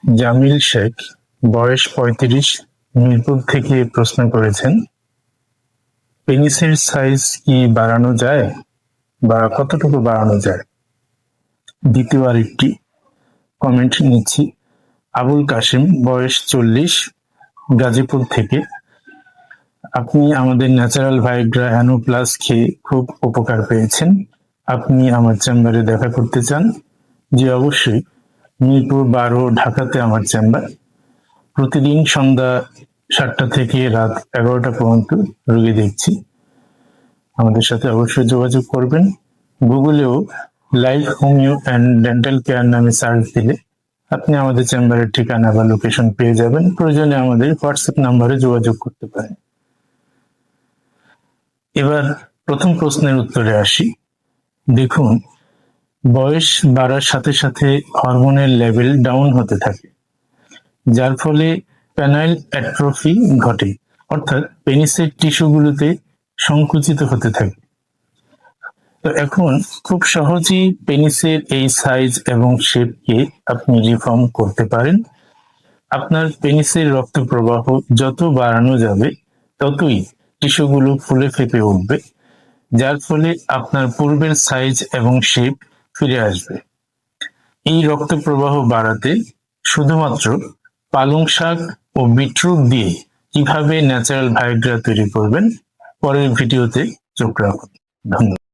জামিল শেখ, বয়স ৩৫, মিরপুর থেকে প্রশ্ন করেছেন, পেনিসের সাইজ কি বাড়ানো যায় বা কতটুকু বাড়ানো যায়? দ্বিতীয় আরেকটি কমেন্ট নিচ্ছি। আবুল কাশিম, বয়স ৪০, গাজীপুর থেকে। আপনি আমাদের ন্যাচারাল ভাইগ্রা অ্যানো প্লাস খেয়ে খুব উপকার পেয়েছেন। আপনি আমার চেম্বারে দেখা করতে চান? জি অবশ্যই। মিরপুর ১২, ঢাকাতে আমার চেম্বার। প্রতিদিন সন্ধ্যা ৭টা থেকে রাত ১১টা পর্যন্ত রোগী দেখছি। আমাদের সাথে অবশ্যই যোগাযোগ করবেন। গুগলেও life homeo and dental care নামে সার্চ দিলে আপনি আমাদের চেম্বারের ঠিকানা বা লোকেশন পেয়ে যাবেন। প্রয়োজনে আমাদের হোয়াটসঅ্যাপ নাম্বারে যোগাযোগ করতে পারেন। এবার প্রথম প্রশ্নের উত্তরে আসি। দেখুন, বয়স বাড়ার সাথে সাথে হরমোনের লেভেল ডাউন হতে থাকে, যার ফলে পেনাইল অ্যাট্রফি ঘটে, অর্থাৎ পেনিসের টিস্যুগুলোতে সংকুচিত হতে থাকে। তো এখন খুব সহজেই পেনিসের এই সাইজ এবং শেপকে আপনি রিফর্ম করতে পারেন। আপনার পেনিসের রক্ত প্রবাহ যত বাড়ানো যাবে ততই টিস্যুগুলো ফুলে ফেঁপে উঠবে, যার ফলে আপনার পূর্বের সাইজ এবং শেপ ফিরে আসবে। এই রক্ত প্রবাহ বাড়াতে শুধুমাত্র পালং শাক ও বিটরুট দিয়ে কিভাবে ন্যাচারাল ভাইগ্রা তৈরি করবেন পরের ভিডিওতে চোখ রাখুন। ধন্যবাদ।